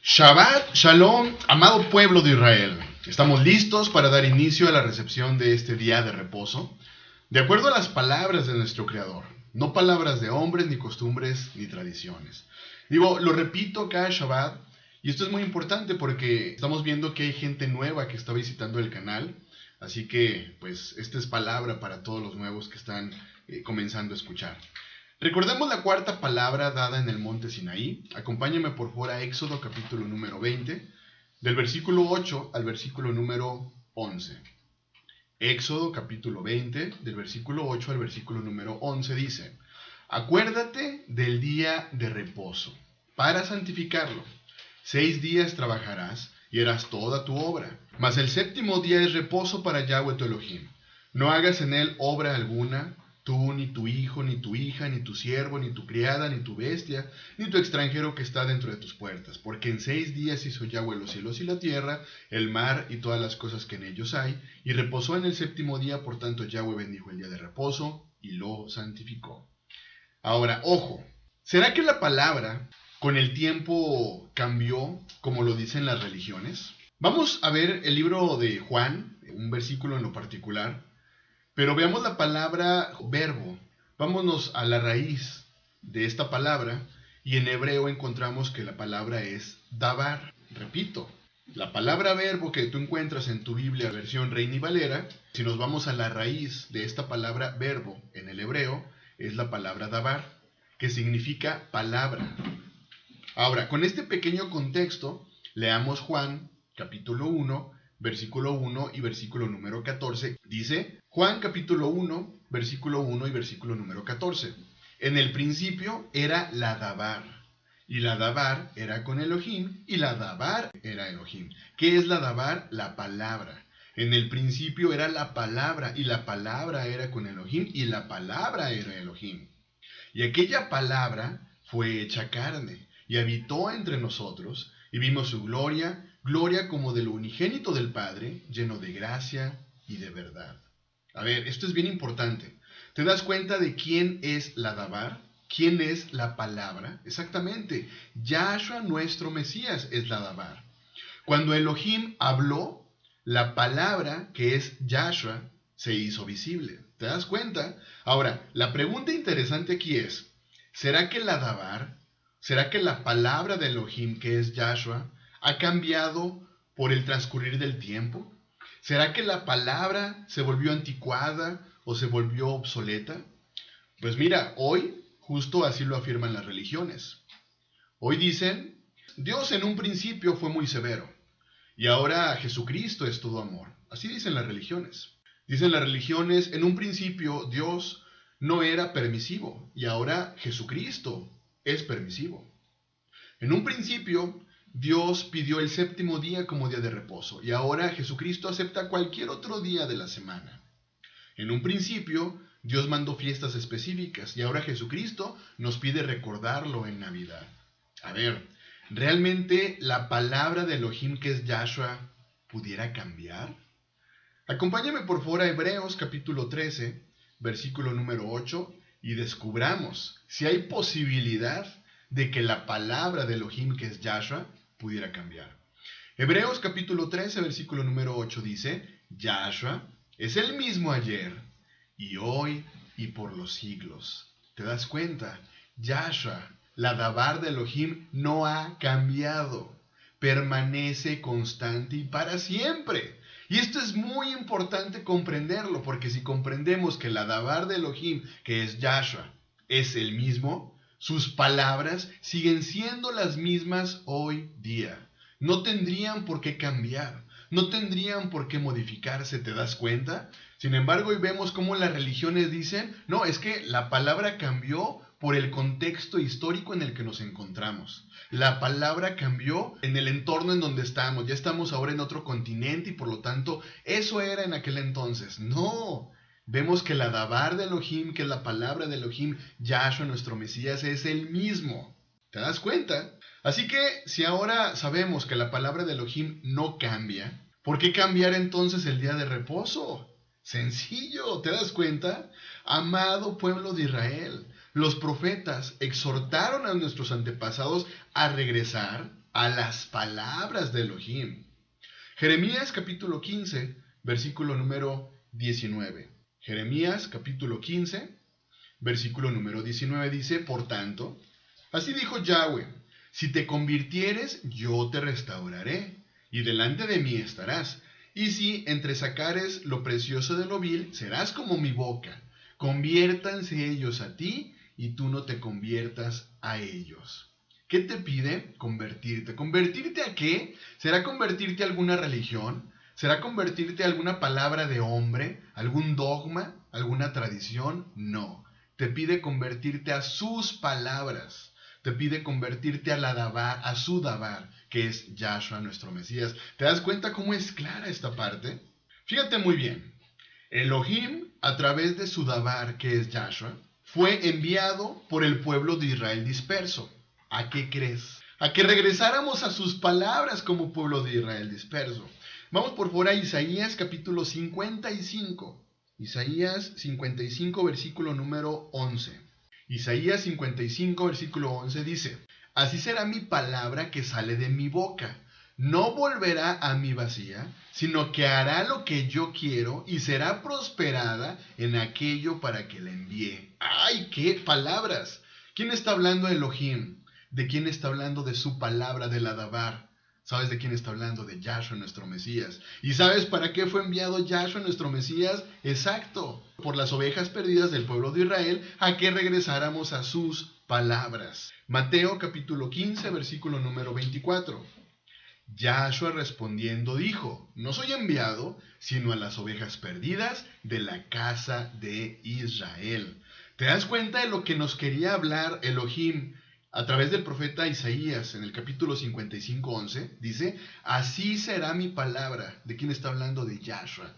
Shabbat Shalom, amado pueblo de Israel. Estamos listos para dar inicio a la recepción de este día de reposo, de acuerdo a las palabras de nuestro Creador, no palabras de hombres, ni costumbres, ni tradiciones. Lo repito cada Shabbat, y esto es muy importante porque estamos viendo que hay gente nueva que está visitando el canal, así que pues esta es palabra para todos los nuevos que están comenzando a escuchar. Recordemos la cuarta palabra dada en el monte Sinaí. Acompáñame por favor a Éxodo capítulo número 20, del versículo 8 al versículo número 11. Éxodo capítulo 20, del versículo 8 al versículo número 11 dice: Acuérdate del día de reposo, para santificarlo. 6 días trabajarás y harás toda tu obra, mas el séptimo día es reposo para Yahweh tu Elohim. No hagas en él obra alguna, tú, ni tu hijo, ni tu hija, ni tu siervo, ni tu criada, ni tu bestia, ni tu extranjero que está dentro de tus puertas. Porque en 6 días hizo Yahweh los cielos y la tierra, el mar y todas las cosas que en ellos hay, y reposó en el séptimo día. Por tanto Yahweh bendijo el día de reposo y lo santificó. Ahora, ojo, ¿será que la palabra con el tiempo cambió como lo dicen las religiones? Vamos a ver el libro de Juan, un versículo en lo particular. Pero veamos la palabra verbo. Vámonos a la raíz de esta palabra y en hebreo encontramos que la palabra es davar. Repito, la palabra verbo que tú encuentras en tu Biblia versión Reina y Valera, si nos vamos a la raíz de esta palabra verbo en el hebreo, es la palabra davar, que significa palabra. Ahora, con este pequeño contexto, leamos Juan capítulo 1, versículo 1 y versículo número 14. Dice Juan capítulo 1, versículo 1 y versículo número 14. En el principio era la davar, y la davar era con Elohim, y la davar era Elohim. ¿Qué es la davar? La palabra. En el principio era la palabra, y la palabra era con Elohim, y la palabra era Elohim. Y aquella palabra fue hecha carne, y habitó entre nosotros, y vimos su gloria, gloria como del unigénito del Padre, lleno de gracia y de verdad. A ver, esto es bien importante. ¿Te das cuenta de quién es la davar? ¿Quién es la palabra? Exactamente, Yahshua nuestro Mesías es la davar. Cuando Elohim habló, la palabra que es Yahshua se hizo visible. ¿Te das cuenta? Ahora, la pregunta interesante aquí es, ¿será que la davar, será que la palabra de Elohim que es Yahshua ha cambiado por el transcurrir del tiempo? ¿Será que la palabra se volvió anticuada o se volvió obsoleta? Pues mira, hoy justo así lo afirman las religiones. Hoy dicen, Dios en un principio fue muy severo y ahora Jesucristo es todo amor. Así dicen las religiones. Dicen las religiones, en un principio Dios no era permisivo y ahora Jesucristo es permisivo. En un principio Dios pidió el séptimo día como día de reposo y ahora Jesucristo acepta cualquier otro día de la semana. En un principio Dios mandó fiestas específicas y ahora Jesucristo nos pide recordarlo en Navidad. A ver, ¿realmente la palabra de Elohim que es Yahshua pudiera cambiar? Acompáñame por favor a Hebreos capítulo 13, versículo número 8 y descubramos si hay posibilidad de que la palabra de Elohim que es Yahshua pudiera cambiar. Hebreos capítulo 13, versículo número 8 dice, Yahshua es el mismo ayer y hoy y por los siglos. ¿Te das cuenta? Yahshua, la davar de Elohim, no ha cambiado. Permanece constante y para siempre. Y esto es muy importante comprenderlo, porque si comprendemos que la davar de Elohim, que es Yahshua, es el mismo, sus palabras siguen siendo las mismas hoy día. No tendrían por qué cambiar, no tendrían por qué modificarse, ¿te das cuenta? Sin embargo, hoy vemos cómo las religiones dicen, no, es que la palabra cambió por el contexto histórico en el que nos encontramos. La palabra cambió en el entorno en donde estamos. Ya estamos ahora en otro continente y por lo tanto, eso era en aquel entonces. No, vemos que la davar de Elohim, que es la palabra de Elohim, Yahshua, nuestro Mesías, es el mismo. ¿Te das cuenta? Así que, si ahora sabemos que la palabra de Elohim no cambia, ¿por qué cambiar entonces el día de reposo? Sencillo, ¿te das cuenta? Amado pueblo de Israel, los profetas exhortaron a nuestros antepasados a regresar a las palabras de Elohim. Jeremías capítulo 15, versículo número 19. Jeremías capítulo 15, versículo número 19 dice: por tanto, así dijo Yahweh, si te convirtieres, yo te restauraré, y delante de mí estarás. Y si entresacares lo precioso de lo vil, serás como mi boca. Conviértanse ellos a ti, y tú no te conviertas a ellos. ¿Qué te pide? Convertirte. ¿Convertirte a qué? ¿Será convertirte a alguna religión? ¿Será convertirte a alguna palabra de hombre? ¿Algún dogma? ¿Alguna tradición? No. Te pide convertirte a sus palabras. Te pide convertirte a la Dabar, a su Dabar, que es Yahshua, nuestro Mesías. ¿Te das cuenta cómo es clara esta parte? Fíjate muy bien. Elohim, a través de su Dabar, que es Yahshua, fue enviado por el pueblo de Israel disperso. ¿A qué crees? A que regresáramos a sus palabras como pueblo de Israel disperso. Vamos por favor a Isaías capítulo 55. Isaías 55, versículo número 11. Isaías 55, versículo 11 dice: así será mi palabra que sale de mi boca. No volverá a mí vacía, sino que hará lo que yo quiero y será prosperada en aquello para que la envíe. ¡Ay, qué palabras! ¿Quién está hablando de Elohim? ¿De quién está hablando? De su palabra, de la Dabar. ¿Sabes de quién está hablando? De Yahshua, nuestro Mesías. ¿Y sabes para qué fue enviado Yahshua, nuestro Mesías? Exacto, por las ovejas perdidas del pueblo de Israel, a que regresáramos a sus palabras. Mateo capítulo 15, versículo número 24. Yahshua respondiendo dijo: no soy enviado sino a las ovejas perdidas de la casa de Israel. ¿Te das cuenta de lo que nos quería hablar Elohim a través del profeta Isaías en el capítulo 55, 11? Dice: así será mi palabra. ¿De quién está hablando? De Yahshua.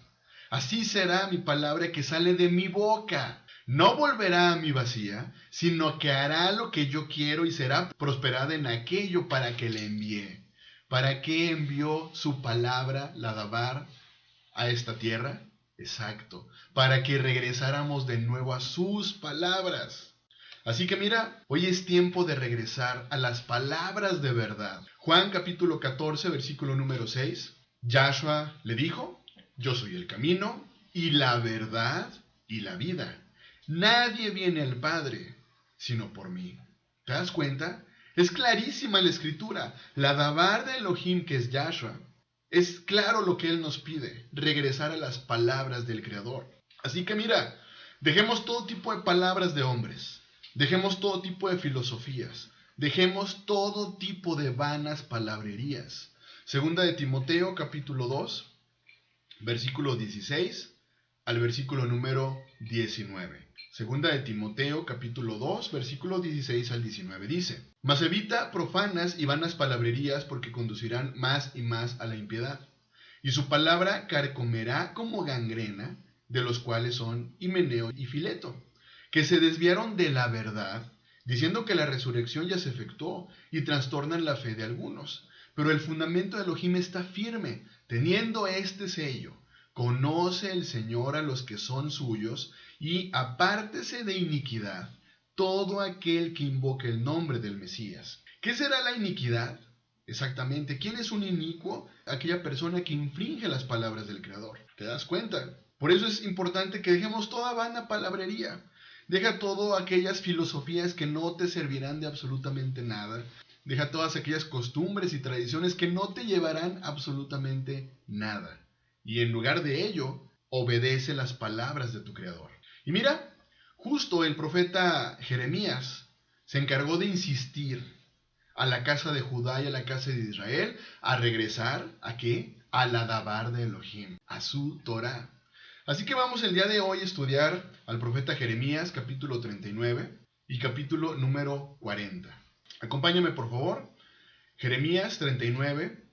Así será mi palabra que sale de mi boca. No volverá a mí vacía, sino que hará lo que yo quiero y será prosperada en aquello para que le envíe. ¿Para qué envió su palabra, la Dabar, a esta tierra? Exacto, para que regresáramos de nuevo a sus palabras. Así que mira, hoy es tiempo de regresar a las palabras de verdad. Juan capítulo 14, versículo número 6. Yahshua le dijo: yo soy el camino y la verdad y la vida. Nadie viene al Padre sino por mí. ¿Te das cuenta? Es clarísima la escritura. La Dabar de Elohim, que es Yahshua, es claro lo que Él nos pide: regresar a las palabras del Creador. Así que mira, dejemos todo tipo de palabras de hombres. Dejemos todo tipo de filosofías. Dejemos todo tipo de vanas palabrerías. Segunda de Timoteo, capítulo 2, versículo 16 al versículo número 19. Segunda de Timoteo, capítulo 2, versículo 16 al 19 dice: mas evita profanas y vanas palabrerías, porque conducirán más y más a la impiedad. Y su palabra carcomerá como gangrena, de los cuales son Himeneo y Fileto, que se desviaron de la verdad, diciendo que la resurrección ya se efectuó, y trastornan la fe de algunos. Pero el fundamento de Elohim está firme, teniendo este sello: conoce el Señor a los que son suyos, y apártese de iniquidad todo aquel que invoque el nombre del Mesías. ¿Qué será la iniquidad? Exactamente, ¿quién es un inicuo? Aquella persona que infringe las palabras del Creador. ¿Te das cuenta? Por eso es importante que dejemos toda vana palabrería. Deja todas aquellas filosofías que no te servirán de absolutamente nada. Deja todas aquellas costumbres y tradiciones que no te llevarán absolutamente nada. Y en lugar de ello, obedece las palabras de tu Creador. Y mira, justo el profeta Jeremías se encargó de insistir a la casa de Judá y a la casa de Israel a regresar ¿a qué? A la Dabar de Elohim, a su Torah. Así que vamos el día de hoy a estudiar al profeta Jeremías, capítulo 39 y capítulo número 40. Acompáñame por favor. Jeremías 39,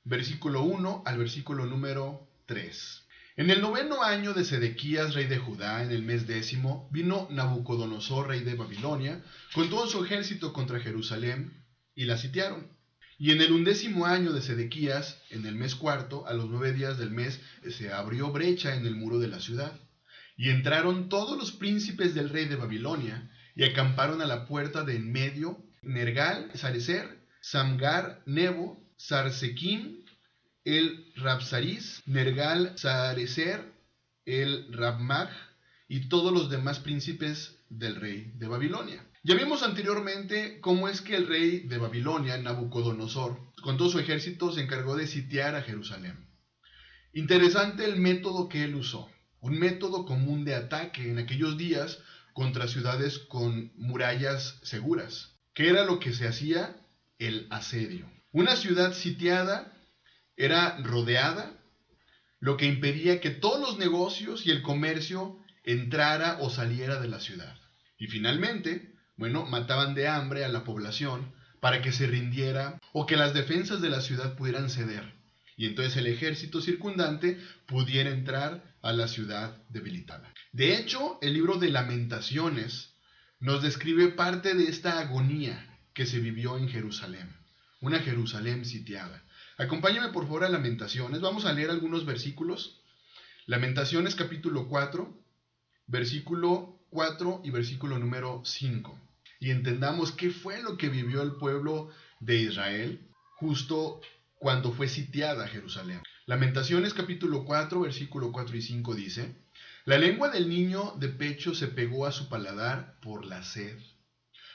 versículo 1 al versículo número 3. En el 9º año de Sedequías, rey de Judá, en el mes 10, vino Nabucodonosor, rey de Babilonia, con todo su ejército contra Jerusalén, y la sitiaron. Y en el 11º año de Sedequías, en el mes 4, a los 9 días del mes, se abrió brecha en el muro de la ciudad. Y entraron todos los príncipes del rey de Babilonia, y acamparon a la puerta de en medio, Nergal, Sarecer, Samgar Nebo, Sarsequim, el Rabsaris, Nergal Sarecer, el Rabmag y todos los demás príncipes del rey de Babilonia. Ya vimos anteriormente cómo es que el rey de Babilonia, Nabucodonosor, con todo su ejército se encargó de sitiar a Jerusalén. Interesante el método que él usó, un método común de ataque en aquellos días contra ciudades con murallas seguras. ¿Qué era lo que se hacía? El asedio. Una ciudad sitiada era rodeada, lo que impedía que todos los negocios y el comercio entrara o saliera de la ciudad. Y finalmente, mataban de hambre a la población para que se rindiera o que las defensas de la ciudad pudieran ceder. Y entonces el ejército circundante pudiera entrar a la ciudad debilitada. De hecho, el libro de Lamentaciones nos describe parte de esta agonía que se vivió en Jerusalén, una Jerusalén sitiada. Acompáñame por favor a Lamentaciones, vamos a leer algunos versículos. Lamentaciones capítulo 4, versículo 4 y versículo número 5. Y entendamos qué fue lo que vivió el pueblo de Israel justo cuando fue sitiada Jerusalén. Lamentaciones capítulo 4, versículo 4 y 5 dice: La lengua del niño de pecho se pegó a su paladar por la sed.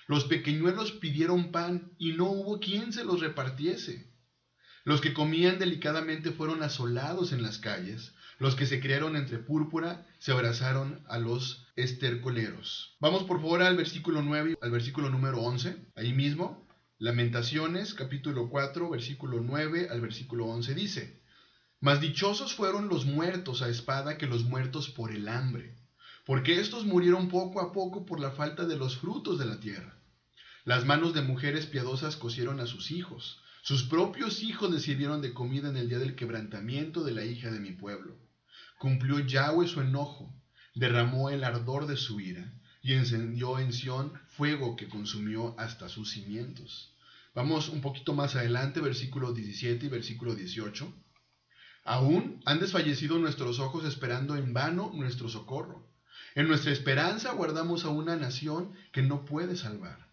Los pequeñuelos pidieron pan y no hubo quien se los repartiese. Los que comían delicadamente fueron asolados en las calles. Los que se criaron entre púrpura se abrazaron a los estercoleros. Vamos por favor al versículo 9, al versículo número 11. Ahí mismo, Lamentaciones, capítulo 4, versículo 9 al versículo 11 dice: Mas dichosos fueron los muertos a espada que los muertos por el hambre, porque estos murieron poco a poco por la falta de los frutos de la tierra. Las manos de mujeres piadosas cocieron a sus hijos. Sus propios hijos les sirvieron de comida en el día del quebrantamiento de la hija de mi pueblo. Cumplió Yahweh su enojo, derramó el ardor de su ira, y encendió en Sión fuego que consumió hasta sus cimientos. Vamos un poquito más adelante, versículo 17 y versículo 18. Aún han desfallecido nuestros ojos esperando en vano nuestro socorro. En nuestra esperanza guardamos a una nación que no puede salvar.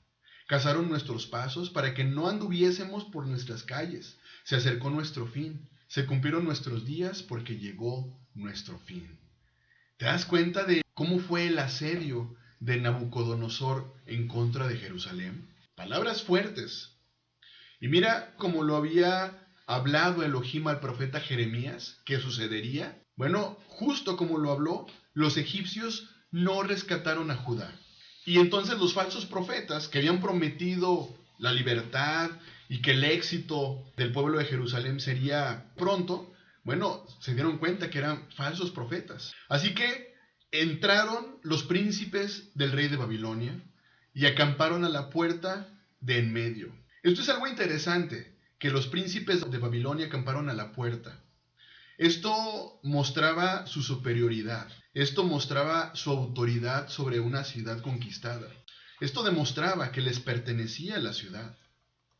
Cazaron nuestros pasos para que no anduviésemos por nuestras calles. Se acercó nuestro fin. Se cumplieron nuestros días porque llegó nuestro fin. ¿Te das cuenta de cómo fue el asedio de Nabucodonosor en contra de Jerusalén? Palabras fuertes. Y mira cómo lo había hablado Elohim al profeta Jeremías, ¿qué sucedería? Justo como lo habló, los egipcios no rescataron a Judá. Y entonces los falsos profetas que habían prometido la libertad y que el éxito del pueblo de Jerusalén sería pronto, se dieron cuenta que eran falsos profetas. Así que entraron los príncipes del rey de Babilonia y acamparon a la puerta de en medio. Esto es algo interesante, que los príncipes de Babilonia acamparon a la puerta. Esto mostraba su superioridad. Esto mostraba su autoridad sobre una ciudad conquistada. Esto demostraba que les pertenecía la ciudad.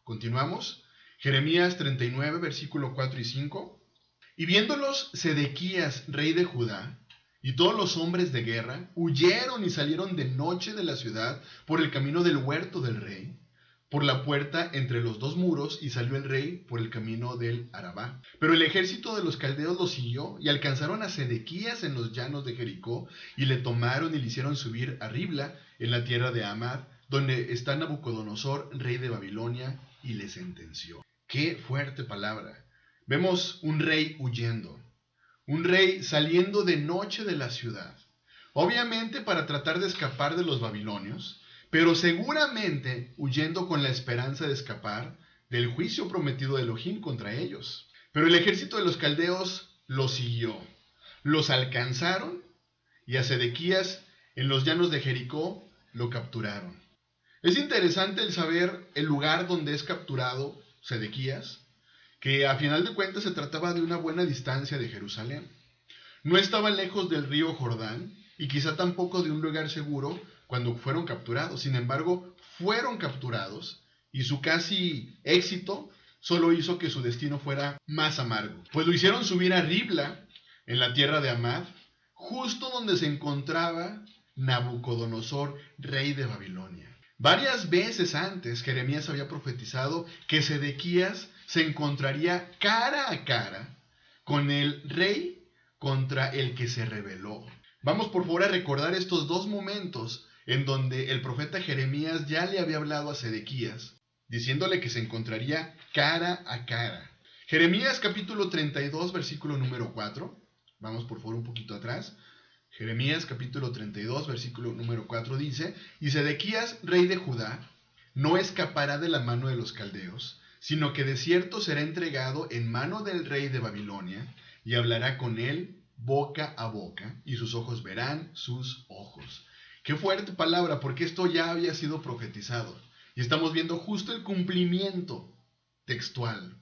Continuamos. Jeremías 39, versículo 4 y 5. Y viéndolos Sedequías, rey de Judá, y todos los hombres de guerra, huyeron y salieron de noche de la ciudad por el camino del huerto del rey, por la puerta entre los dos muros, y salió el rey por el camino del Arabá. Pero el ejército de los caldeos los siguió, y alcanzaron a Sedequías en los llanos de Jericó, y le tomaron y le hicieron subir a Ribla, en la tierra de Amad, donde está Nabucodonosor, rey de Babilonia, y le sentenció. ¡Qué fuerte palabra! Vemos un rey huyendo, un rey saliendo de noche de la ciudad, obviamente para tratar de escapar de los babilonios, pero seguramente huyendo con la esperanza de escapar del juicio prometido de Elohim contra ellos. Pero el ejército de los caldeos los siguió, los alcanzaron, y a Sedequías en los llanos de Jericó lo capturaron. Es interesante el saber el lugar donde es capturado Sedequías, que a final de cuentas se trataba de una buena distancia de Jerusalén. No estaba lejos del río Jordán, y quizá tampoco de un lugar seguro cuando fueron capturados. Sin embargo, fueron capturados, y su casi éxito solo hizo que su destino fuera más amargo. Pues lo hicieron subir a Ribla, en la tierra de Amad, justo donde se encontraba Nabucodonosor, rey de Babilonia. Varias veces antes Jeremías había profetizado que Sedequías se encontraría cara a cara con el rey contra el que se rebeló. Vamos por favor a recordar estos dos momentos en donde el profeta Jeremías ya le había hablado a Sedequías, diciéndole que se encontraría cara a cara. Jeremías capítulo 32, versículo número 4. Vamos por favor un poquito atrás. Jeremías capítulo 32, versículo número 4 dice: Y Sedequías, rey de Judá, no escapará de la mano de los caldeos, sino que de cierto será entregado en mano del rey de Babilonia, y hablará con él boca a boca, y sus ojos verán sus ojos. Qué fuerte palabra, porque esto ya había sido profetizado. Y estamos viendo justo el cumplimiento textual.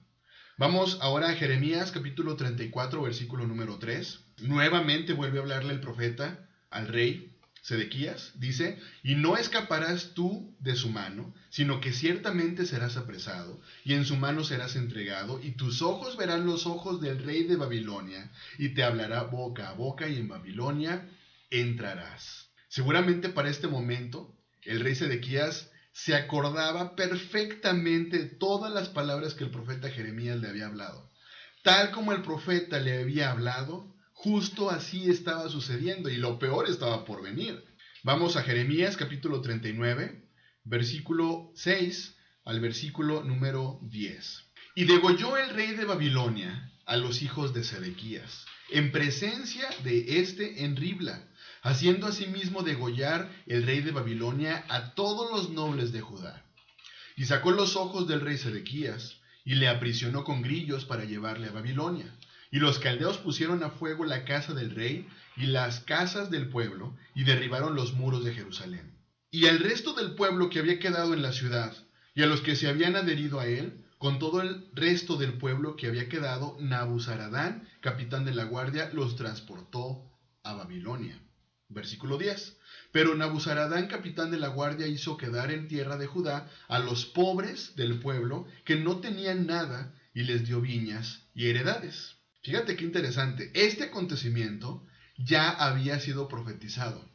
Vamos ahora a Jeremías capítulo 34, versículo número 3. Nuevamente vuelve a hablarle el profeta al rey Sedequías. Dice: Y no escaparás tú de su mano, sino que ciertamente serás apresado, y en su mano serás entregado, y tus ojos verán los ojos del rey de Babilonia, y te hablará boca a boca, y en Babilonia entrarás. Seguramente para este momento, el rey Sedequías se acordaba perfectamente de todas las palabras que el profeta Jeremías le había hablado. Tal como el profeta le había hablado, justo así estaba sucediendo, y lo peor estaba por venir. Vamos a Jeremías capítulo 39, versículo 6 al versículo número 10. Y degolló el rey de Babilonia a los hijos de Sedequías, en presencia de este en Ribla, haciendo asimismo degollar el rey de Babilonia a todos los nobles de Judá. Y sacó los ojos del rey Sedequías, y le aprisionó con grillos para llevarle a Babilonia. Y los caldeos pusieron a fuego la casa del rey y las casas del pueblo, y derribaron los muros de Jerusalén. Y al resto del pueblo que había quedado en la ciudad, y a los que se habían adherido a él, con todo el resto del pueblo que había quedado, Nabuzaradán, capitán de la guardia, los transportó a Babilonia. Versículo 10. Pero Nabuzaradán, capitán de la guardia, hizo quedar en tierra de Judá a los pobres del pueblo que no tenían nada, y les dio viñas y heredades. Fíjate qué interesante. Este acontecimiento ya había sido profetizado.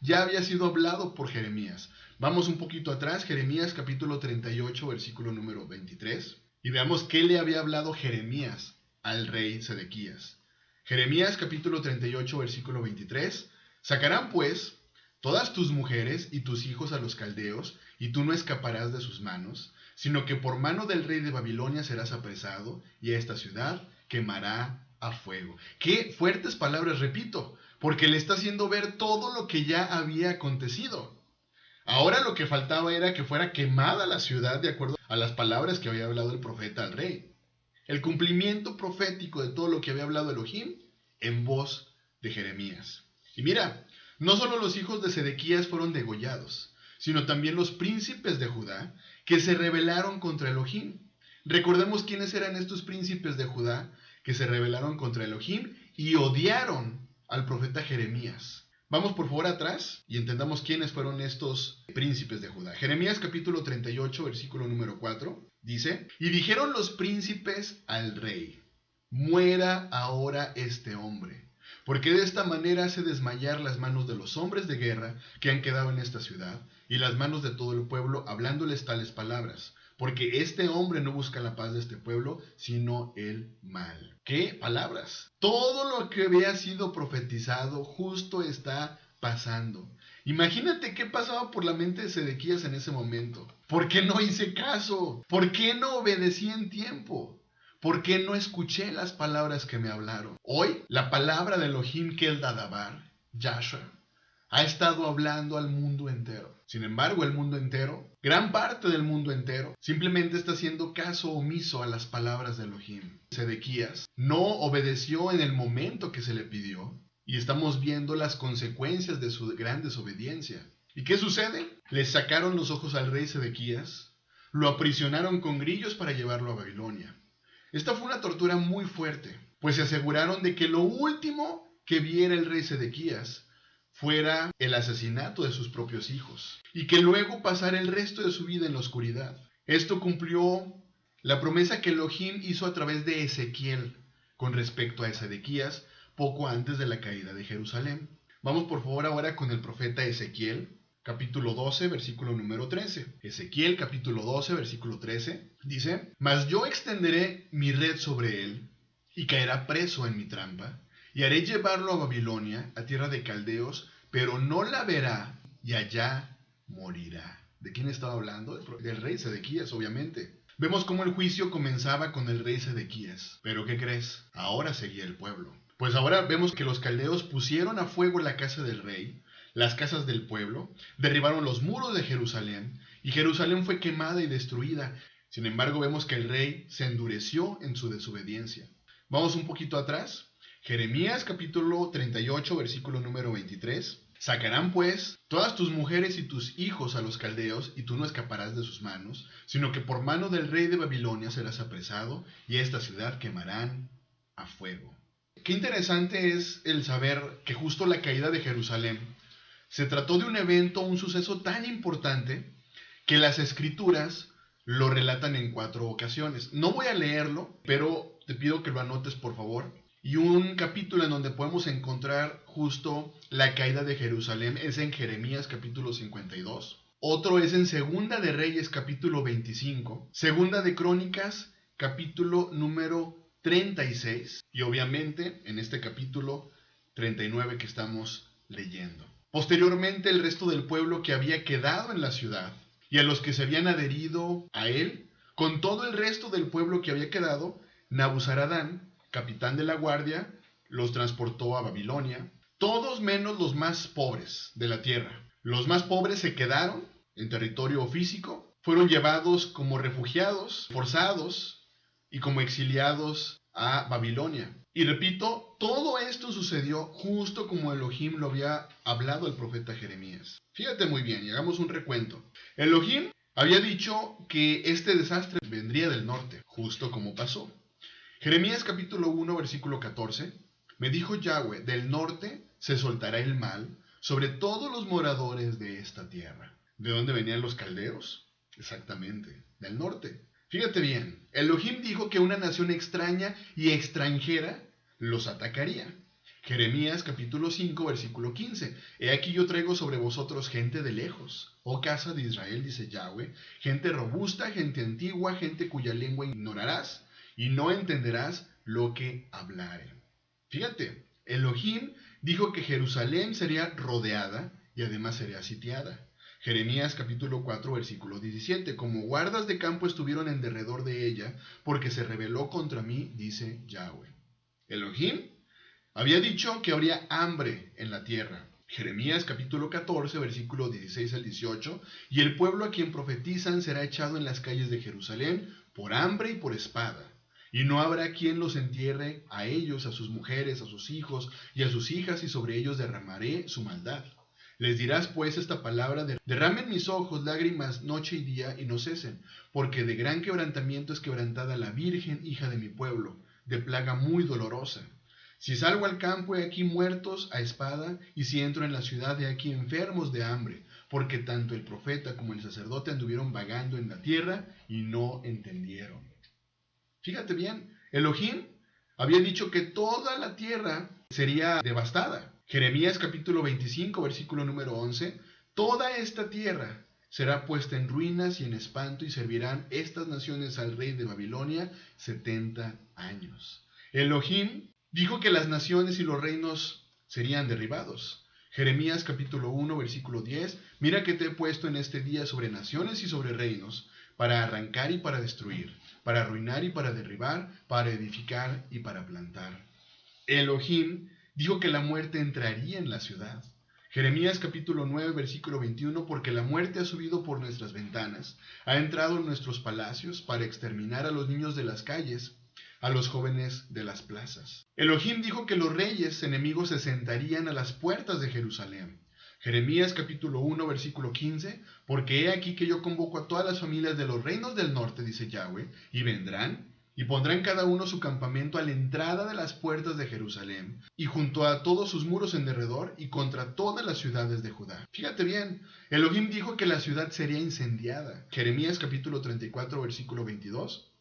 Ya había sido hablado por Jeremías. Vamos un poquito atrás, Jeremías capítulo 38, versículo número 23. Y veamos qué le había hablado Jeremías al rey Sedequías. Jeremías capítulo 38, versículo 23. Sacarán pues todas tus mujeres y tus hijos a los caldeos, y tú no escaparás de sus manos, sino que por mano del rey de Babilonia serás apresado, y a esta ciudad quemará a fuego. Qué fuertes palabras, repito, porque le está haciendo ver todo lo que ya había acontecido. Ahora lo que faltaba era que fuera quemada la ciudad de acuerdo a las palabras que había hablado el profeta al rey. El cumplimiento profético de todo lo que había hablado Elohim en voz de Jeremías. Y mira, no solo los hijos de Sedequías fueron degollados, sino también los príncipes de Judá que se rebelaron contra Elohim. Recordemos quiénes eran estos príncipes de Judá que se rebelaron contra Elohim y odiaron al profeta Jeremías. Vamos por favor atrás y entendamos quiénes fueron estos príncipes de Judá. Jeremías capítulo 38, versículo número 4, dice: Y dijeron los príncipes al rey: muera ahora este hombre, porque de esta manera hace desmayar las manos de los hombres de guerra que han quedado en esta ciudad, y las manos de todo el pueblo, hablándoles tales palabras. Porque este hombre no busca la paz de este pueblo, sino el mal. ¿Qué palabras? Todo lo que había sido profetizado justo está pasando. Imagínate qué pasaba por la mente de Sedequías en ese momento. ¿Por qué no hice caso? ¿Por qué no obedecí en tiempo? ¿Por qué no escuché las palabras que me hablaron? Hoy, la palabra de Elohim Keldadabar, Yahshua, ha estado hablando al mundo entero. Sin embargo, el mundo entero, gran parte del mundo entero, simplemente está haciendo caso omiso a las palabras de Elohim. Sedequías no obedeció en el momento que se le pidió, y estamos viendo las consecuencias de su gran desobediencia. ¿Y qué sucede? Le sacaron los ojos al rey Sedequías, lo aprisionaron con grillos para llevarlo a Babilonia. Esta fue una tortura muy fuerte, pues se aseguraron de que lo último que viera el rey Sedequías fuera el asesinato de sus propios hijos, y que luego pasara el resto de su vida en la oscuridad. Esto cumplió la promesa que Elohim hizo a través de Ezequiel con respecto a Sedequías poco antes de la caída de Jerusalén. Vamos por favor ahora con el profeta Ezequiel, capítulo 12, versículo número 13. Ezequiel, capítulo 12, versículo 13, dice: Mas yo extenderé mi red sobre él, y caerá preso en mi trampa, y haré llevarlo a Babilonia, a tierra de caldeos, pero no la verá, y allá morirá. ¿De quién estaba hablando? Del rey Sedequías, obviamente. Vemos cómo el juicio comenzaba con el rey Sedequías. Pero ¿qué crees? Ahora seguía el pueblo. Pues ahora vemos que los caldeos pusieron a fuego la casa del rey, las casas del pueblo, derribaron los muros de Jerusalén, y Jerusalén fue quemada y destruida. Sin embargo, vemos que el rey se endureció en su desobediencia. Vamos un poquito atrás. Jeremías capítulo 38, versículo número 23. Sacarán pues todas tus mujeres y tus hijos a los caldeos, y tú no escaparás de sus manos, sino que por mano del rey de Babilonia serás apresado, y esta ciudad quemarán a fuego. Qué interesante es el saber que justo la caída de Jerusalén se trató de un evento, un suceso tan importante, que las escrituras lo relatan en 4 ocasiones. No voy a leerlo, pero te pido que lo anotes por favor. Y un capítulo en donde podemos encontrar justo la caída de Jerusalén es en Jeremías capítulo 52. Otro es en Segunda de Reyes capítulo 25. Segunda de Crónicas capítulo número 36. Y obviamente en este capítulo 39 que estamos leyendo. Posteriormente el resto del pueblo que había quedado en la ciudad y a los que se habían adherido a él, con todo el resto del pueblo que había quedado, Nabuzaradán, capitán de la guardia, los transportó a Babilonia, todos menos los más pobres de la tierra. Los más pobres se quedaron en territorio físico, fueron llevados como refugiados, forzados y como exiliados a Babilonia. Y repito, todo esto sucedió justo como Elohim lo había hablado el profeta Jeremías. Fíjate muy bien y hagamos un recuento. Elohim había dicho que este desastre vendría del norte, justo como pasó. Jeremías capítulo 1, versículo 14, me dijo Yahweh, del norte se soltará el mal sobre todos los moradores de esta tierra. ¿De dónde venían los caldeos? Exactamente, del norte. Fíjate bien, Elohim dijo que una nación extraña y extranjera los atacaría. Jeremías capítulo 5, versículo 15. He aquí yo traigo sobre vosotros gente de lejos, oh casa de Israel, dice Yahweh, gente robusta, gente antigua, gente cuya lengua ignorarás, y no entenderás lo que hablare. Fíjate, Elohim dijo que Jerusalén sería rodeada y además sería sitiada. Jeremías capítulo 4 versículo 17. Como guardas de campo estuvieron en derredor de ella, porque se rebeló contra mí, dice Yahweh. Elohim había dicho que habría hambre en la tierra. Jeremías capítulo 14 versículo 16 al 18. Y el pueblo a quien profetizan será echado en las calles de Jerusalén por hambre y por espada. Y no habrá quien los entierre a ellos, a sus mujeres, a sus hijos y a sus hijas, y sobre ellos derramaré su maldad. Les dirás pues esta palabra: derramen mis ojos lágrimas noche y día y no cesen, porque de gran quebrantamiento es quebrantada la virgen, hija de mi pueblo, de plaga muy dolorosa. Si salgo al campo, he aquí muertos a espada, y si entro en la ciudad, he aquí enfermos de hambre, porque tanto el profeta como el sacerdote anduvieron vagando en la tierra y no entendieron. Fíjate bien, Elohim había dicho que toda la tierra sería devastada. Jeremías capítulo 25, versículo número 11. Toda esta tierra será puesta en ruinas y en espanto, y servirán estas naciones al rey de Babilonia 70 años. Elohim dijo que las naciones y los reinos serían derribados. Jeremías capítulo 1, versículo 10. Mira que te he puesto en este día sobre naciones y sobre reinos, para arrancar y para destruir, para arruinar y para derribar, para edificar y para plantar. Elohim dijo que la muerte entraría en la ciudad. Jeremías capítulo 9, versículo 21, porque la muerte ha subido por nuestras ventanas, ha entrado en nuestros palacios para exterminar a los niños de las calles, a los jóvenes de las plazas. Elohim dijo que los reyes enemigos se sentarían a las puertas de Jerusalén. Jeremías capítulo 1 versículo 15, porque he aquí que yo convoco a todas las familias de los reinos del norte, dice Yahweh, y vendrán, y pondrán cada uno su campamento a la entrada de las puertas de Jerusalén, y junto a todos sus muros en derredor, y contra todas las ciudades de Judá. Fíjate bien, Elohim dijo que la ciudad sería incendiada. Jeremías capítulo 34 versículo 22,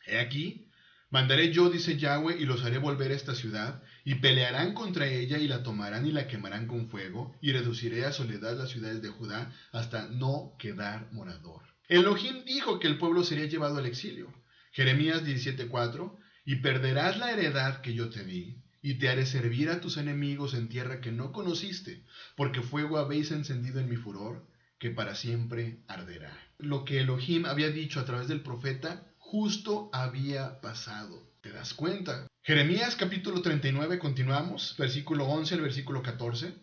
he aquí, Mandaré yo, dice Yahweh, y los haré volver a esta ciudad, y pelearán contra ella, y la tomarán y la quemarán con fuego, y reduciré a soledad las ciudades de Judá, hasta no quedar morador. Elohim dijo que el pueblo sería llevado al exilio. Jeremías 17:4, y perderás la heredad que yo te di, y te haré servir a tus enemigos en tierra que no conociste, porque fuego habéis encendido en mi furor, que para siempre arderá. Lo que Elohim había dicho a través del profeta justo había pasado. ¿Te das cuenta? Jeremías capítulo 39, continuamos, versículo 11 al versículo 14.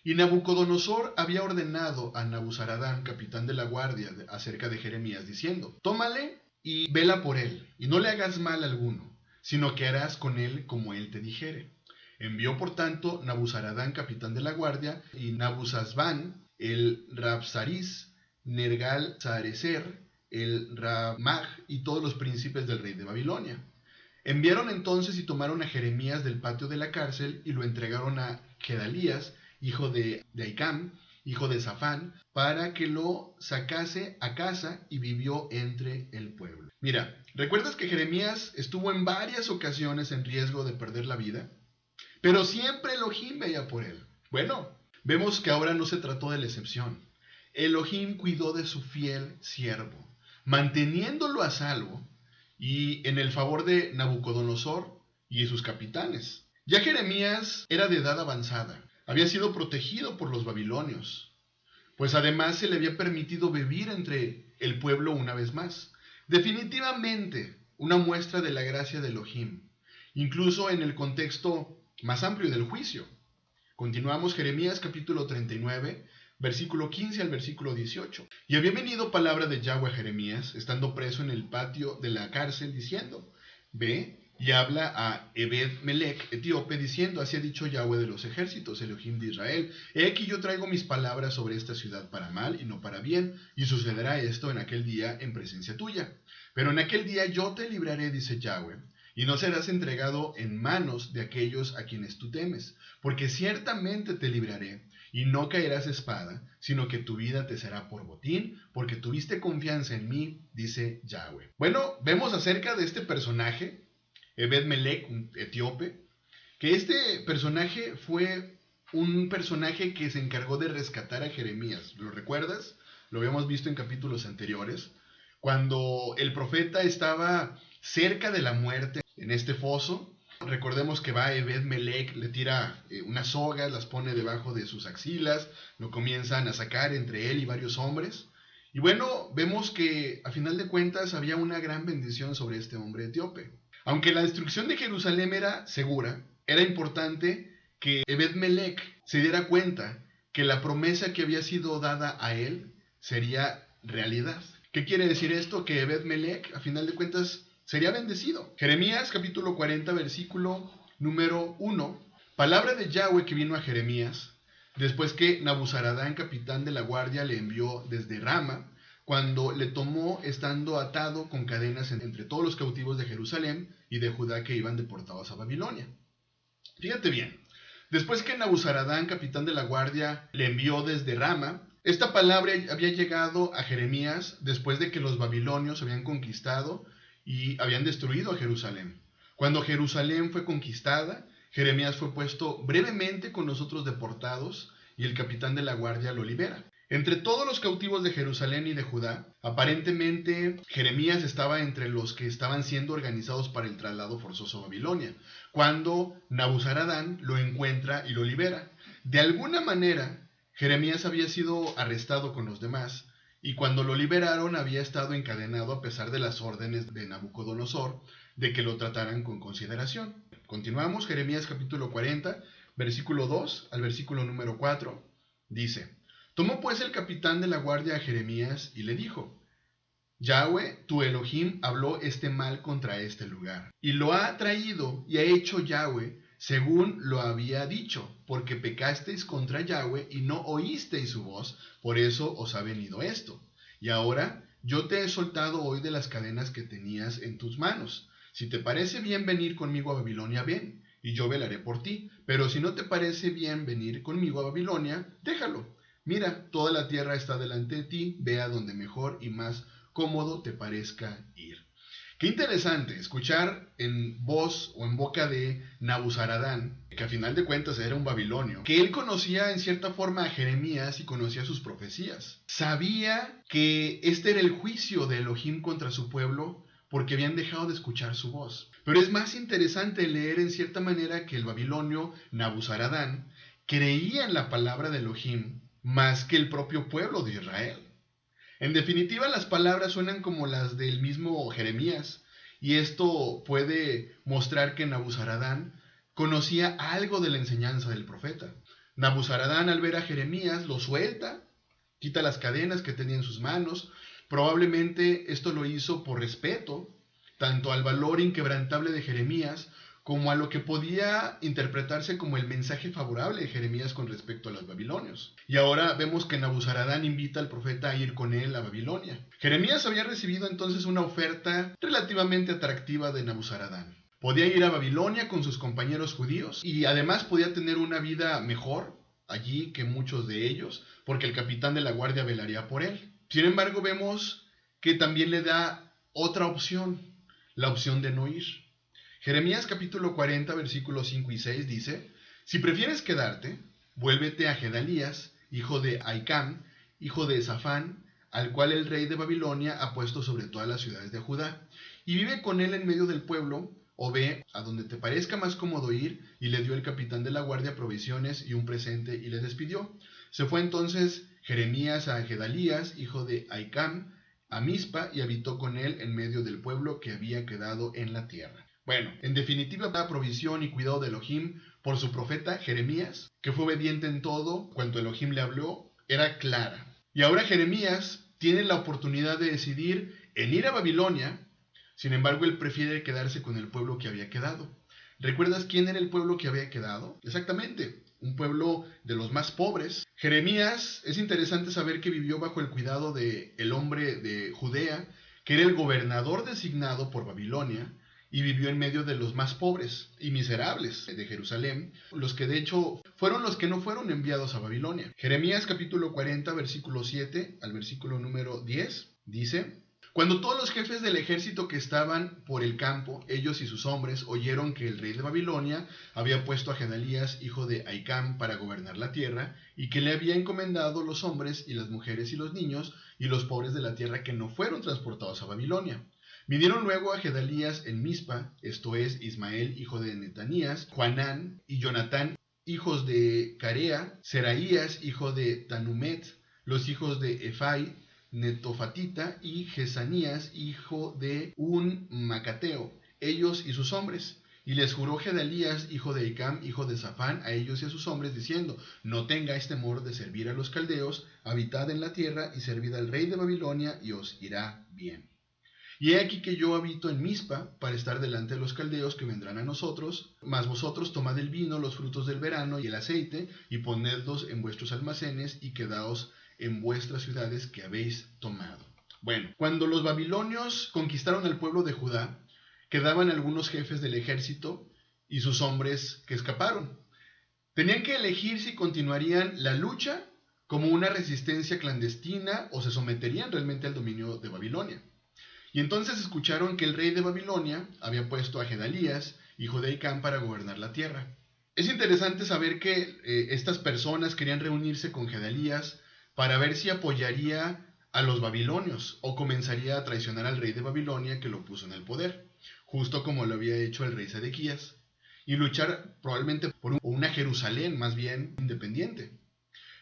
Y Nabucodonosor había ordenado a Nabuzaradán, capitán de la guardia, acerca de Jeremías, diciendo: tómale y vela por él, y no le hagas mal alguno, sino que harás con él como él te dijere. Envió por tanto Nabuzaradán, capitán de la guardia, y Nabuzazbán, el Rabsaris, Nergal-Sarecer, el Ramaj y todos los príncipes del rey de Babilonia. Enviaron entonces y tomaron a Jeremías del patio de la cárcel y lo entregaron a Gedalías, hijo de Ahicam, hijo de Safán, para que lo sacase a casa, y vivió entre el pueblo. Mira, ¿recuerdas que Jeremías estuvo en varias ocasiones en riesgo de perder la vida? Pero siempre Elohim veía por él. Bueno, vemos que ahora no se trató de la excepción. Elohim cuidó de su fiel siervo, manteniéndolo a salvo y en el favor de Nabucodonosor y sus capitanes. Ya Jeremías era de edad avanzada, había sido protegido por los babilonios, pues además se le había permitido vivir entre el pueblo una vez más. Definitivamente una muestra de la gracia de Elohim, incluso en el contexto más amplio del juicio. Continuamos, Jeremías capítulo 39, versículo 15 al versículo 18. Y había venido palabra de Yahweh a Jeremías, estando preso en el patio de la cárcel, diciendo: ve y habla a Ebed-Melech, etíope, diciendo: así ha dicho Yahweh de los ejércitos, Elohim de Israel: he aquí yo traigo mis palabras sobre esta ciudad para mal y no para bien, y sucederá esto en aquel día en presencia tuya. Pero en aquel día yo te libraré, dice Yahweh, y no serás entregado en manos de aquellos a quienes tú temes, porque ciertamente te libraré, y no caerás espada, sino que tu vida te será por botín, porque tuviste confianza en mí, dice Yahweh. Bueno, vemos acerca de este personaje, Ebed-Melech, un etíope, que este personaje fue un personaje que se encargó de rescatar a Jeremías. ¿Lo recuerdas? Lo habíamos visto en capítulos anteriores, cuando el profeta estaba cerca de la muerte en este foso. Recordemos que va Ebed-Melech, le tira unas sogas, las pone debajo de sus axilas, lo comienzan a sacar entre él y varios hombres. Y bueno, vemos que a final de cuentas había una gran bendición sobre este hombre etíope. Aunque la destrucción de Jerusalén era segura, era importante que Ebed-Melech se diera cuenta que la promesa que había sido dada a él sería realidad. ¿Qué quiere decir esto? Que Ebed-Melech, a final de cuentas, sería bendecido. Jeremías capítulo 40, versículo número 1. Palabra de Yahweh que vino a Jeremías, después que Nabuzaradán, capitán de la guardia, le envió desde Rama, cuando le tomó estando atado con cadenas entre todos los cautivos de Jerusalén y de Judá que iban deportados a Babilonia. Fíjate bien, después que Nabuzaradán, capitán de la guardia, le envió desde Rama, esta palabra había llegado a Jeremías después de que los babilonios habían conquistado y habían destruido a Jerusalén. Cuando Jerusalén fue conquistada, Jeremías fue puesto brevemente con los otros deportados y el capitán de la guardia lo libera. Entre todos los cautivos de Jerusalén y de Judá, aparentemente Jeremías estaba entre los que estaban siendo organizados para el traslado forzoso a Babilonia, cuando Nabuzaradán lo encuentra y lo libera. De alguna manera, Jeremías había sido arrestado con los demás, y cuando lo liberaron había estado encadenado a pesar de las órdenes de Nabucodonosor de que lo trataran con consideración. Continuamos, Jeremías capítulo 40, versículo 2 al versículo número 4, dice: tomó pues el capitán de la guardia a Jeremías y le dijo: Yahweh, tu Elohim, habló este mal contra este lugar, y lo ha traído y ha hecho Yahweh según lo había dicho, porque pecasteis contra Yahweh y no oísteis su voz, por eso os ha venido esto. Y ahora yo te he soltado hoy de las cadenas que tenías en tus manos. Si te parece bien venir conmigo a Babilonia, ven, y yo velaré por ti. Pero si no te parece bien venir conmigo a Babilonia, déjalo. Mira, toda la tierra está delante de ti, ve a donde mejor y más cómodo te parezca ir. Qué interesante escuchar en voz o en boca de Nabuzaradán, que a final de cuentas era un babilonio, que él conocía en cierta forma a Jeremías y conocía sus profecías. Sabía que este era el juicio de Elohim contra su pueblo porque habían dejado de escuchar su voz. Pero es más interesante leer en cierta manera que el babilonio Nabuzaradán creía en la palabra de Elohim más que el propio pueblo de Israel. En definitiva, las palabras suenan como las del mismo Jeremías, y esto puede mostrar que Nabuzaradán conocía algo de la enseñanza del profeta. Nabuzaradán, al ver a Jeremías, lo suelta, quita las cadenas que tenía en sus manos. Probablemente esto lo hizo por respeto, tanto al valor inquebrantable de Jeremías, como a lo que podía interpretarse como el mensaje favorable de Jeremías con respecto a los babilonios. Y ahora vemos que Nabuzaradán invita al profeta a ir con él a Babilonia. Jeremías había recibido entonces una oferta relativamente atractiva de Nabuzaradán. Podía ir a Babilonia con sus compañeros judíos y además podía tener una vida mejor allí que muchos de ellos, porque el capitán de la guardia velaría por él. Sin embargo, vemos que también le da otra opción, la opción de no ir. Jeremías capítulo 40, versículos 5 y 6 dice: si prefieres quedarte, vuélvete a Gedalías, hijo de Ahicam, hijo de Safán, al cual el rey de Babilonia ha puesto sobre todas las ciudades de Judá, y vive con él en medio del pueblo, o ve a donde te parezca más cómodo ir. Y le dio el capitán de la guardia provisiones y un presente, y le despidió. Se fue entonces Jeremías a Gedalías, hijo de Ahicam, a Mizpa, y habitó con él en medio del pueblo que había quedado en la tierra. Bueno, en definitiva, la provisión y cuidado de Elohim por su profeta Jeremías, que fue obediente en todo cuanto Elohim le habló, era clara. Y ahora Jeremías tiene la oportunidad de decidir en ir a Babilonia. Sin embargo, él prefiere quedarse con el pueblo que había quedado. ¿Recuerdas quién era el pueblo que había quedado? Exactamente, un pueblo de los más pobres. Jeremías, es interesante saber que vivió bajo el cuidado del hombre de Judea, que era el gobernador designado por Babilonia, y vivió en medio de los más pobres y miserables de Jerusalén, los que de hecho fueron los que no fueron enviados a Babilonia. Jeremías capítulo 40, versículo 7 al versículo número 10, dice: cuando todos los jefes del ejército que estaban por el campo, ellos y sus hombres, oyeron que el rey de Babilonia había puesto a Gedalías, hijo de Ahicam, para gobernar la tierra, y que le había encomendado los hombres y las mujeres y los niños y los pobres de la tierra que no fueron transportados a Babilonia, vinieron luego a Gedalías en Mizpa, esto es, Ismael, hijo de Netanías, Joanán y Jonatán, hijos de Carea, Seraías, hijo de Tanumet, los hijos de Efai, Netofatita, y Jesanías, hijo de un Macateo, ellos y sus hombres. Y les juró Gedalías, hijo de Ahicam, hijo de Safán, a ellos y a sus hombres, diciendo: no tengáis temor de servir a los caldeos, habitad en la tierra y servid al rey de Babilonia, y os irá bien. Y he aquí que yo habito en Mizpa, para estar delante de los caldeos que vendrán a nosotros, mas vosotros tomad el vino, los frutos del verano y el aceite, y ponedlos en vuestros almacenes, y quedaos en vuestras ciudades que habéis tomado. Bueno, cuando los babilonios conquistaron al pueblo de Judá, quedaban algunos jefes del ejército y sus hombres que escaparon. Tenían que elegir si continuarían la lucha como una resistencia clandestina o se someterían realmente al dominio de Babilonia. Y entonces escucharon que el rey de Babilonia había puesto a Gedalías, hijo de Ahicam, para gobernar la tierra. Es interesante saber que estas personas querían reunirse con Gedalías para ver si apoyaría a los babilonios o comenzaría a traicionar al rey de Babilonia que lo puso en el poder, justo como lo había hecho el rey Sedequías, y luchar probablemente por una Jerusalén más bien independiente.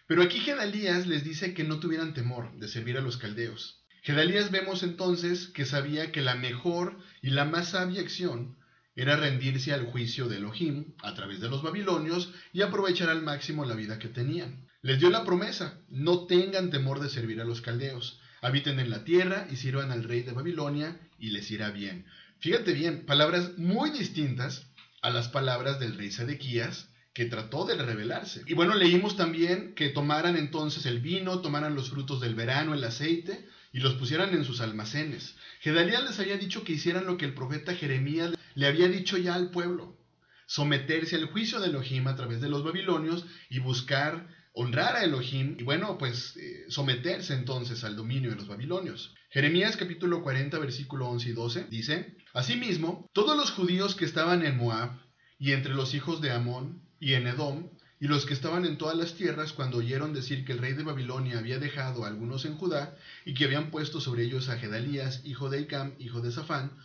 Pero aquí Gedalías les dice que no tuvieran temor de servir a los caldeos. Gedalías vemos entonces que sabía que la mejor y la más sabia acción era rendirse al juicio de Elohim a través de los babilonios y aprovechar al máximo la vida que tenían. Les dio la promesa: no tengan temor de servir a los caldeos, habiten en la tierra y sirvan al rey de Babilonia y les irá bien. Fíjate bien, palabras muy distintas a las palabras del rey Sedequías, que trató de rebelarse. Y bueno, leímos también que tomaran entonces el vino, tomaran los frutos del verano, el aceite, y los pusieran en sus almacenes. Gedalías les había dicho que hicieran lo que el profeta Jeremías le había dicho ya al pueblo: someterse al juicio de Elohim a través de los babilonios y buscar honrar a Elohim y bueno, pues someterse entonces al dominio de los babilonios. Jeremías capítulo 40 versículo 11 y 12 dice: Asimismo, todos los judíos que estaban en Moab y entre los hijos de Amón y en Edom y los que estaban en todas las tierras, cuando oyeron decir que el rey de Babilonia había dejado a algunos en Judá y que habían puesto sobre ellos a Gedalías, hijo de Ahicam, hijo de Safán,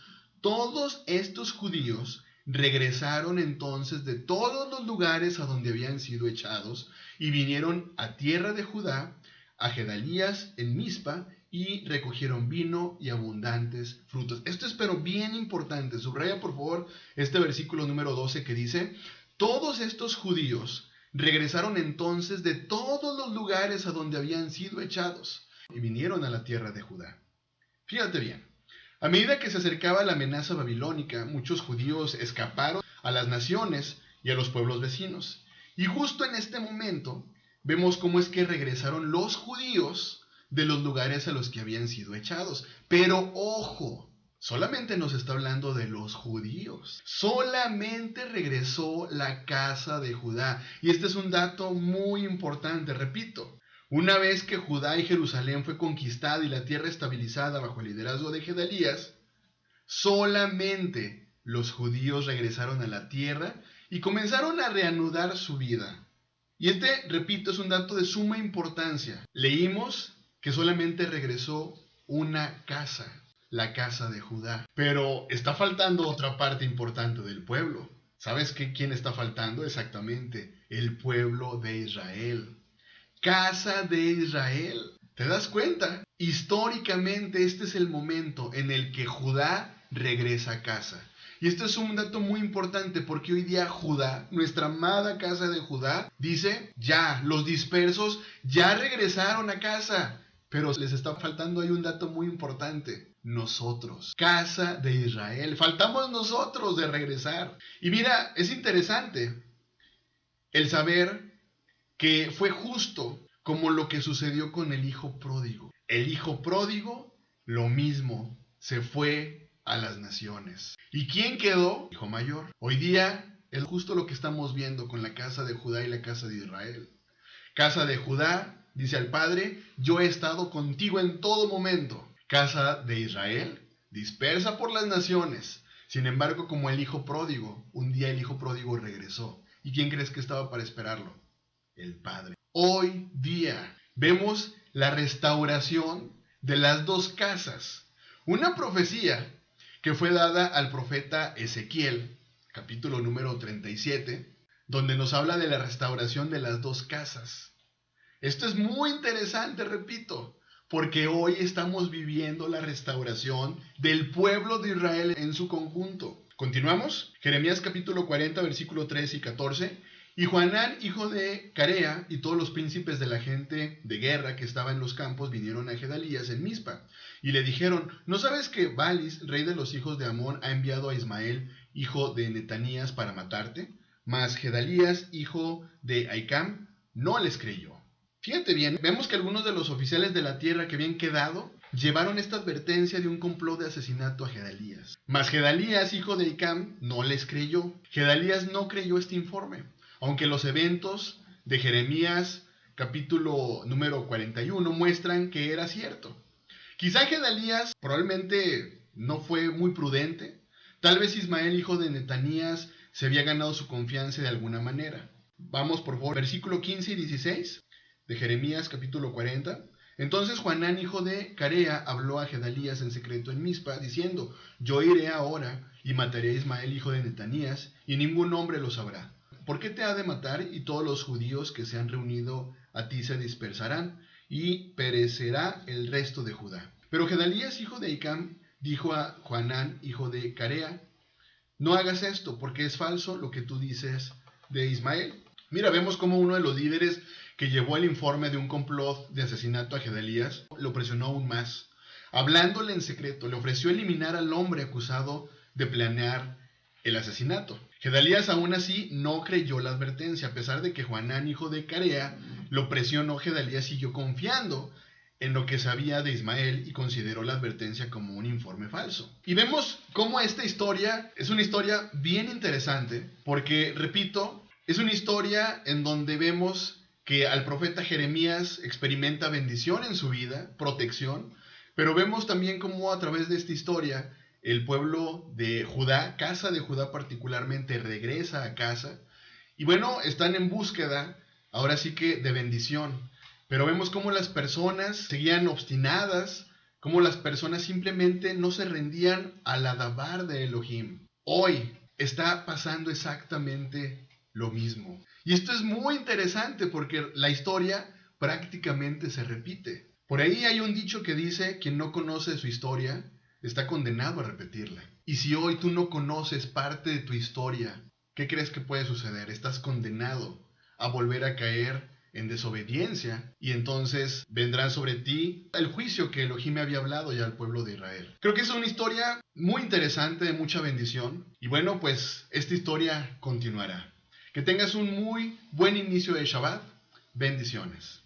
todos estos judíos regresaron entonces de todos los lugares a donde habían sido echados y vinieron a tierra de Judá, a Gedalías en Mizpa, y recogieron vino y abundantes frutos. Esto es pero bien importante. Subraya por favor este versículo número 12 que dice: todos estos judíos regresaron entonces de todos los lugares a donde habían sido echados y vinieron a la tierra de Judá. Fíjate bien. A medida que se acercaba la amenaza babilónica, muchos judíos escaparon a las naciones y a los pueblos vecinos. Y justo en este momento vemos cómo es que regresaron los judíos de los lugares a los que habían sido echados. Pero ojo, solamente nos está hablando de los judíos. Solamente regresó la casa de Judá. Y este es un dato muy importante, repito. Una vez que Judá y Jerusalén fue conquistada y la tierra estabilizada bajo el liderazgo de Gedalías, solamente los judíos regresaron a la tierra y comenzaron a reanudar su vida. Y este, repito, es un dato de suma importancia. Leímos que solamente regresó una casa, la casa de Judá. Pero está faltando otra parte importante del pueblo. ¿Sabes quién está faltando? Exactamente, el pueblo de Israel. Casa de Israel. ¿Te das cuenta? Históricamente este es el momento en el que Judá regresa a casa. Y esto es un dato muy importante porque hoy día Judá, nuestra amada casa de Judá, dice: ya, los dispersos ya regresaron a casa. Pero les está faltando ahí un dato muy importante: nosotros, casa de Israel. Faltamos nosotros de regresar. Y mira, es interesante el saber que fue justo como lo que sucedió con el hijo pródigo. El hijo pródigo, lo mismo, se fue a las naciones. ¿Y quién quedó? Hijo mayor. Hoy día es justo lo que estamos viendo con la casa de Judá y la casa de Israel. Casa de Judá, dice al Padre: yo he estado contigo en todo momento. Casa de Israel, dispersa por las naciones. Sin embargo, como el hijo pródigo, un día el hijo pródigo regresó. ¿Y quién crees que estaba para esperarlo? El Padre. Hoy día vemos la restauración de las dos casas. Una profecía que fue dada al profeta Ezequiel, capítulo número 37, donde nos habla de la restauración de las dos casas. Esto es muy interesante, repito, porque hoy estamos viviendo la restauración del pueblo de Israel en su conjunto. Continuamos. Jeremías capítulo 40, versículo 13 y 14. Y Johanán, hijo de Carea, y todos los príncipes de la gente de guerra que estaba en los campos vinieron a Gedalías en Mizpa, y le dijeron: ¿no sabes que Balis, rey de los hijos de Amón, ha enviado a Ismael, hijo de Netanías, para matarte? Mas Gedalías, hijo de Ahicam, no les creyó. Fíjate bien, vemos que algunos de los oficiales de la tierra que habían quedado llevaron esta advertencia de un complot de asesinato a Gedalías. Mas Gedalías, hijo de Ahicam, no les creyó. Gedalías no creyó este informe, aunque los eventos de Jeremías capítulo número 41 muestran que era cierto. Quizá Gedalías probablemente no fue muy prudente. Tal vez Ismael, hijo de Netanías, se había ganado su confianza de alguna manera. Vamos por favor, versículo 15 y 16 de Jeremías capítulo 40. Entonces Johanán, hijo de Carea, habló a Gedalías en secreto en Mizpa, diciendo: yo iré ahora y mataré a Ismael, hijo de Netanías, y ningún hombre lo sabrá. ¿Por qué te ha de matar? Y todos los judíos que se han reunido a ti se dispersarán, y perecerá el resto de Judá. Pero Gedalías, hijo de Ahicam, dijo a Johanán, hijo de Carea: no hagas esto, porque es falso lo que tú dices de Ismael. Mira, vemos como uno de los líderes que llevó el informe de un complot de asesinato a Gedalías lo presionó aún más. Hablándole en secreto, le ofreció eliminar al hombre acusado de planear el asesinato. Gedalías aún así no creyó la advertencia, a pesar de que Johanán, hijo de Carea, lo presionó. Gedalías siguió confiando en lo que sabía de Ismael y consideró la advertencia como un informe falso. Y vemos cómo esta historia es una historia bien interesante, porque, repito, es una historia en donde vemos que al profeta Jeremías experimenta bendición en su vida, protección, pero vemos también cómo a través de esta historia el pueblo de Judá, casa de Judá particularmente, regresa a casa y bueno, están en búsqueda, ahora sí que de bendición, pero vemos cómo las personas seguían obstinadas, cómo las personas simplemente no se rendían al adabar de Elohim. Hoy está pasando exactamente lo mismo. Y esto es muy interesante porque la historia prácticamente se repite. Por ahí hay un dicho que dice, quien no conoce su historia está condenado a repetirla. Y si hoy tú no conoces parte de tu historia, ¿qué crees que puede suceder? Estás condenado a volver a caer en desobediencia y entonces vendrá sobre ti el juicio que Elohim había hablado ya al pueblo de Israel. Creo que es una historia muy interesante, de mucha bendición y bueno, pues esta historia continuará. Que tengas un muy buen inicio de Shabbat. Bendiciones.